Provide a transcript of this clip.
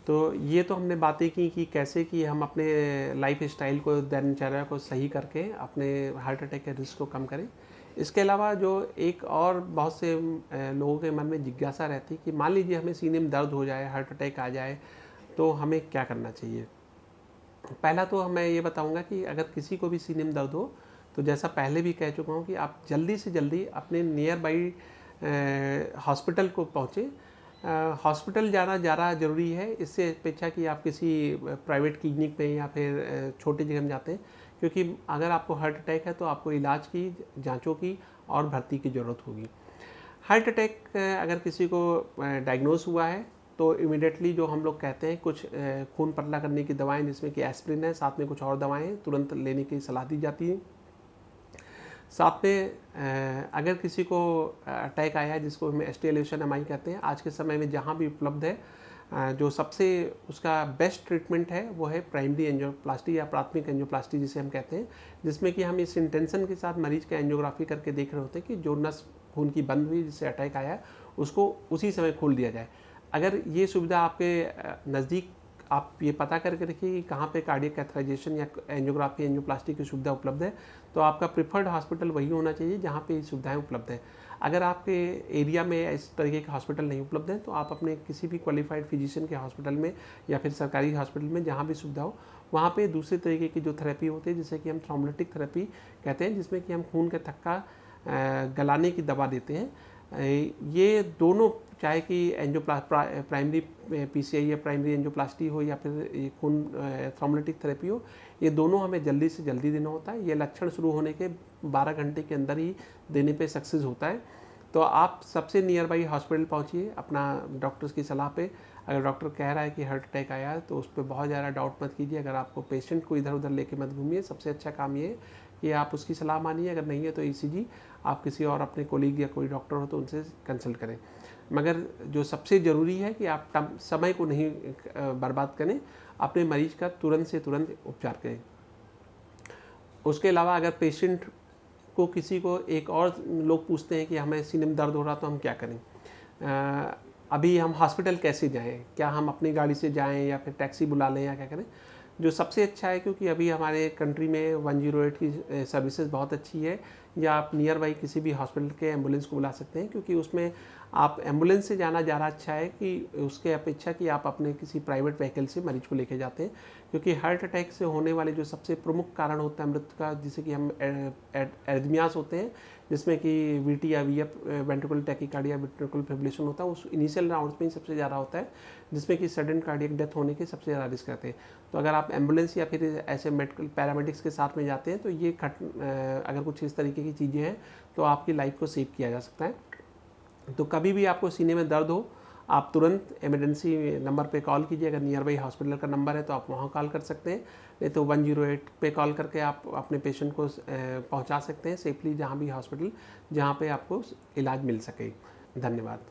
तो ये तो हमने बातें की कि कैसे कि हम अपने लाइफ स्टाइल को, दिनचर्या को सही करके अपने हार्ट अटैक के रिस्क को कम करें। इसके अलावा जो एक और बहुत से लोगों के मन में जिज्ञासा रहती है कि मान लीजिए हमें सीने में दर्द हो जाए, हार्ट अटैक आ जाए, तो हमें क्या करना चाहिए। पहला तो मैं ये बताऊंगा कि अगर किसी को भी सीने में दर्द हो, तो जैसा पहले भी कह चुका हूँ कि आप जल्दी से जल्दी अपने नियर बाई हॉस्पिटल को पहुँचें। हॉस्पिटल जाना ज़्यादा ज़रूरी है इससे अपेक्षा कि आप किसी प्राइवेट क्लिनिक में या फिर छोटी जगह में जाते हैं, क्योंकि अगर आपको हार्ट अटैक है तो आपको इलाज की, जांचों की और भर्ती की ज़रूरत होगी। हार्ट अटैक अगर किसी को डायग्नोज हुआ है तो इमिडिएटली जो हम लोग कहते हैं कुछ खून पतला करने की दवाएं, जिसमें कि एस्प्रिन है, साथ में कुछ और दवाएं हैं, तुरंत लेने की सलाह दी जाती है। साथ में अगर किसी को अटैक आया है जिसको हम एस्टिएलेशन कहते हैं, आज के समय में जहाँ भी उपलब्ध है, जो सबसे उसका बेस्ट ट्रीटमेंट है वो है प्राइमरी एंजियोप्लास्टी या प्राथमिक एंजियोप्लास्टी जिसे हम कहते हैं, जिसमें कि हम इस इंटेंशन के साथ मरीज का एंजियोग्राफी करके देख रहे होते हैं कि जो नस खून की बंद हुई जिससे अटैक आया है उसको उसी समय खोल दिया जाए। अगर ये सुविधा आपके नज़दीक, आप ये पता करके रखिए कि कहाँ पे कार्डियक कैथराइजेशन या एंजियोग्राफी, एंजियोप्लास्टी की सुविधा उपलब्ध है, तो आपका प्रिफर्ड हॉस्पिटल वही होना चाहिए जहाँ पे ये सुविधाएं उपलब्ध हैं। अगर आपके एरिया में इस तरीके के हॉस्पिटल नहीं उपलब्ध हैं तो आप अपने किसी भी क्वालिफाइड फिजिशियन के हॉस्पिटल में या फिर सरकारी हॉस्पिटल में जहाँ भी सुविधा हो, वहाँ पे दूसरे तरीके की जो थेरेपी होती है जिसे कि हम थ्रोम्बोलिटिक थेरेपी कहते हैं, जिसमें कि हम खून का थक्का गलाने की दवा देते हैं। ये दोनों, चाहे कि प्राइमरी पीसीआई या प्राइमरी एंजियोप्लास्टी हो या फिर खून थ्रोम्बोलिटिक थेरेपी हो, ये दोनों हमें जल्दी से जल्दी देना होता है। ये लक्षण शुरू होने के 12 घंटे के अंदर ही देने पे सक्सेस होता है। तो आप सबसे नियर बाई हॉस्पिटल पहुंचिए अपना डॉक्टर्स की सलाह पे। अगर डॉक्टर कह रहा है कि हार्ट अटैक आया है तो उस पर बहुत ज़्यादा डाउट मत कीजिए। अगर आपको पेशेंट को इधर उधर लेके मत घूमिए। सबसे अच्छा काम ये है कि आप उसकी सलाह मानिए। अगर नहीं है तो ईसीजी आप किसी और अपने कोलीग या कोई डॉक्टर हो तो उनसे कंसल्ट करें। मगर जो सबसे ज़रूरी है कि आप समय को नहीं बर्बाद करें, अपने मरीज का तुरंत से तुरंत उपचार करें। उसके अलावा अगर पेशेंट को, किसी को, एक और लोग पूछते हैं कि हमें सीने में दर्द हो रहा तो हम क्या करें, अभी हम हॉस्पिटल कैसे जाएं, क्या हम अपनी गाड़ी से जाएं या फिर टैक्सी बुला लें या क्या करें। जो सबसे अच्छा है, क्योंकि अभी हमारे कंट्री में 108 की सर्विसेज बहुत अच्छी है, या आप नियर बाई किसी भी हॉस्पिटल के एम्बुलेंस को बुला सकते हैं, क्योंकि उसमें आप एम्बुलेंस से जाना ज़्यादा अच्छा है कि उसके अपेक्षा कि आप अपने किसी प्राइवेट व्हीकल से मरीज को लेके जाते हैं। क्योंकि हार्ट अटैक से होने वाले जो सबसे प्रमुख कारण होता है मृत्यु का, जिसे कि हम एरिथमियास होते हैं, जिसमें कि वीटी या VF, ventricular tachycardia, ventricular fibrillation होता है, उस इनिशियल राउंड्स में ही सबसे ज़्यादा होता है, जिसमें कि सडन कार्डियक डेथ होने के सबसे ज़्यादा रिस्क रहते हैं। तो अगर आप एम्बुलेंस या फिर ऐसे मेडिकल पैरामेडिक्स के साथ में जाते हैं तो ये अगर कुछ इस तरीके की चीज़ें हैं तो आपकी लाइफ को सेव किया जा सकता है। तो कभी भी आपको सीने में दर्द हो, आप तुरंत इमरजेंसी नंबर पे कॉल कीजिए। अगर नियर बाई हॉस्पिटल का नंबर है तो आप वहाँ कॉल कर सकते हैं, नहीं तो 108 पे कॉल करके आप अपने पेशेंट को पहुँचा सकते हैं सेफली जहाँ भी हॉस्पिटल, जहाँ पे आपको इलाज मिल सके। धन्यवाद।